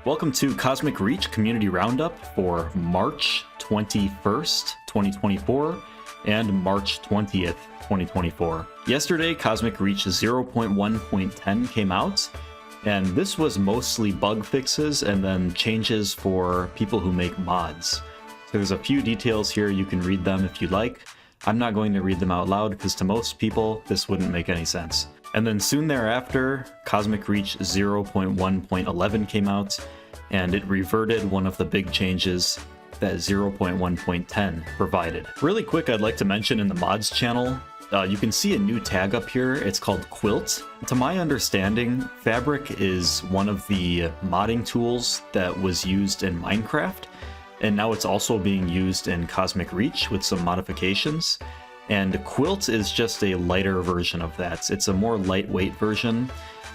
Welcome to Cosmic Reach Community Roundup for March 21st, 2024 and March 20th, 2024. Yesterday, Cosmic Reach 0.1.10 came out, and this was mostly bug fixes and then changes for people who make mods. So there's a few details here, you can read them if you like. I'm not going to read them out loud because to most people, this wouldn't make any sense. And then soon thereafter, Cosmic Reach 0.1.11 came out, and it reverted one of the big changes that 0.1.10 provided. Really quick, I'd like to mention in the mods channel, you can see a new tag up here. It's called Quilt. To my understanding, Fabric is one of the modding tools that was used in Minecraft, and now it's also being used in Cosmic Reach with some modifications. And Quilt is just a lighter version of that. It's a more lightweight version,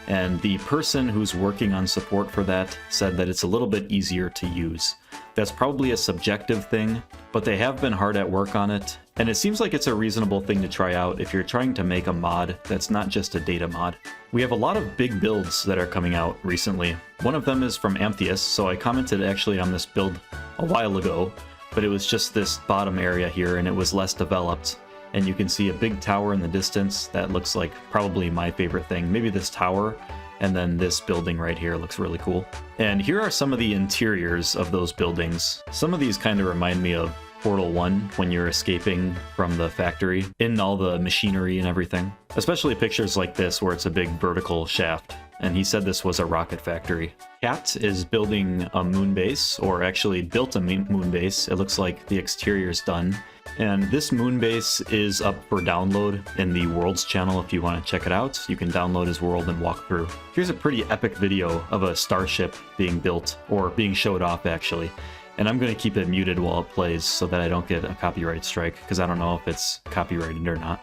and the person who's working on support for that said that it's a little bit easier to use. That's probably a subjective thing, but they have been hard at work on it, and it seems like it's a reasonable thing to try out if you're trying to make a mod that's not just a data mod. We have a lot of big builds that are coming out recently. One of them is from Amphius, so I commented actually on this build a while ago, but it was just this bottom area here and it was less developed. And you can see a big tower in the distance that looks like probably my favorite thing. Maybe this tower, and then this building right here looks really cool. And here are some of the interiors of those buildings. Some of these kind of remind me of Portal 1 when you're escaping from the factory in all the machinery and everything. Especially pictures like this where it's a big vertical shaft. And he said this was a rocket factory. Cat is building a moon base, or actually built a moon base. It looks like the exterior's done. And this moon base is up for download in the Worlds channel if you want to check it out. You can download his world and walk through. Here's a pretty epic video of a starship being built, or being showed off actually. And I'm going to keep it muted while it plays so that I don't get a copyright strike, because I don't know if it's copyrighted or not.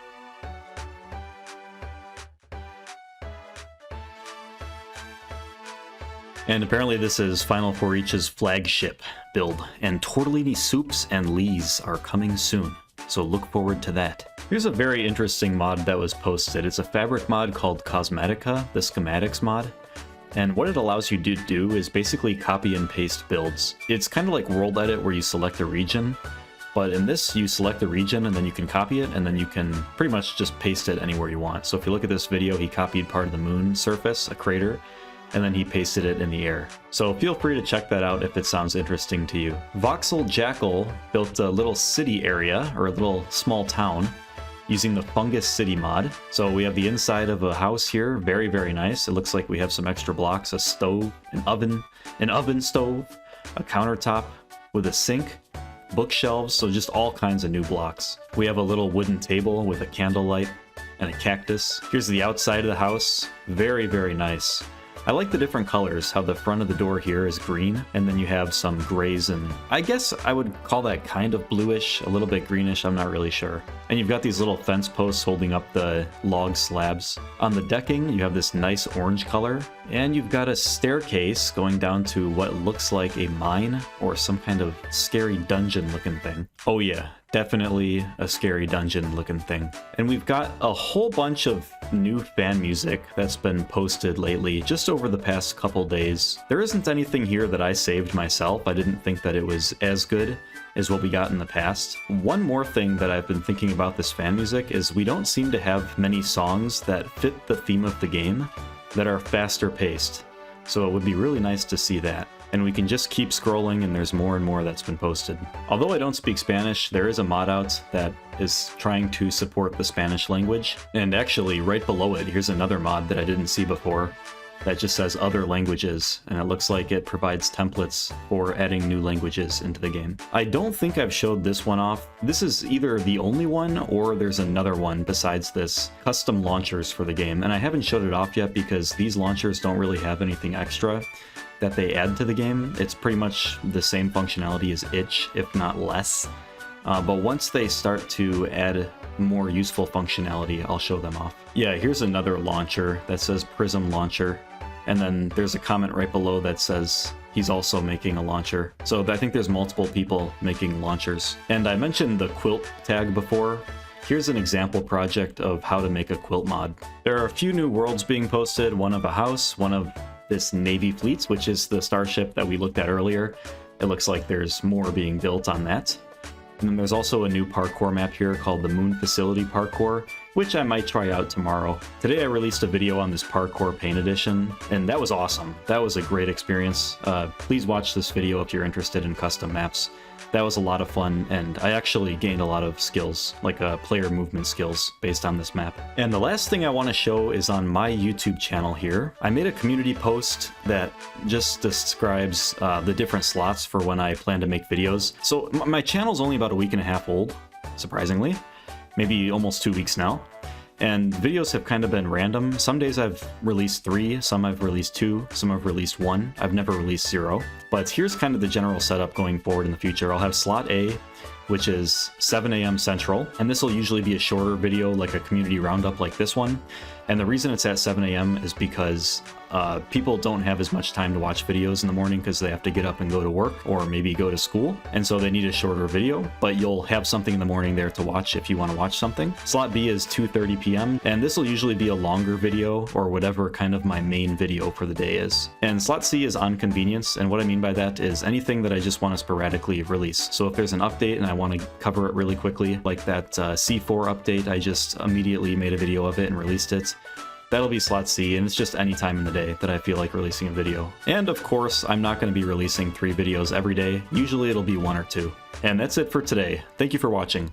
And apparently this is Final Four Reach's flagship build, and Tortellini Soups and Lees are coming soon, so look forward to that. Here's a very interesting mod that was posted. It's a fabric mod called Cosmetica, the schematics mod, and what it allows you to do is basically copy and paste builds. It's kind of like World Edit where you select a region, but in this you select the region and then you can copy it and then you can pretty much just paste it anywhere you want. So if you look at this video, he copied part of the moon surface, a crater, and then he pasted it in the air. So feel free to check that out if it sounds interesting to you. Voxel Jackal built a little city area, or a little small town, using the Fungus City mod. So we have the inside of a house here, very, very nice. It looks like we have some extra blocks, a stove, an oven stove, a countertop with a sink, bookshelves, so just all kinds of new blocks. We have a little wooden table with a candlelight and a cactus. Here's the outside of the house, very, very nice. I like the different colors, how the front of the door here is green, and then you have some grays, and I guess I would call that kind of bluish, a little bit greenish, I'm not really sure. And you've got these little fence posts holding up the log slabs. On the decking, you have this nice orange color, and you've got a staircase going down to what looks like a mine, or some kind of scary dungeon looking thing. Oh yeah, definitely a scary dungeon looking thing. And we've got a whole bunch of new fan music that's been posted lately, just over the past couple days. There isn't anything here that I saved myself. I didn't think that it was as good as what we got in the past. One more thing that I've been thinking about this fan music is we don't seem to have many songs that fit the theme of the game that are faster paced. So it would be really nice to see that. And we can just keep scrolling and there's more and more that's been posted. Although I don't speak Spanish, there is a mod out that is trying to support the Spanish language. And actually, right below it, here's another mod that I didn't see before that just says other languages, and it looks like it provides templates for adding new languages into the game. I don't think I've showed this one off. This is either the only one or there's another one besides this, custom launchers for the game, and I haven't showed it off yet because these launchers don't really have anything extra that they add to the game. It's pretty much the same functionality as itch, if not less. But once they start to add more useful functionality, I'll show them off. Yeah, here's another launcher that says Prism Launcher. And then there's a comment right below that says he's also making a launcher. So I think there's multiple people making launchers. And I mentioned the quilt tag before. Here's an example project of how to make a quilt mod. There are a few new worlds being posted, one of a house, one of this Navy fleet, which is the starship that we looked at earlier. It looks like there's more being built on that. And then there's also a new parkour map here called the Moon Facility Parkour, which I might try out tomorrow. Today I released a video on this Parkour Paint Edition, and that was awesome. That was a great experience. Please watch this video if you're interested in custom maps. That was a lot of fun, and I actually gained a lot of skills, like player movement skills, based on this map. And the last thing I want to show is on my YouTube channel here. I made a community post that just describes the different slots for when I plan to make videos. So my channel's only about a week and a half old, surprisingly. Maybe almost 2 weeks now. And videos have kind of been random. Some days I've released 3, some I've released 2, some I've released 1. I've never released 0. But here's kind of the general setup going forward in the future. I'll have slot A, which is 7 a.m. Central, and this will usually be a shorter video like a community roundup like this one. And the reason it's at 7 a.m. is because people don't have as much time to watch videos in the morning because they have to get up and go to work or maybe go to school, and so they need a shorter video, but you'll have something in the morning there to watch if you want to watch something. Slot B is 2:30 p.m. and this will usually be a longer video or whatever kind of my main video for the day is. And slot C is on convenience, and what I mean by that is anything that I just want to sporadically release. So if there's an update and I want to cover it really quickly, like that C4 update, I just immediately made a video of it and released it. That'll be slot C, and it's just any time in the day that I feel like releasing a video. And of course, I'm not going to be releasing 3 videos every day. Usually it'll be 1 or 2. And that's it for today. Thank you for watching.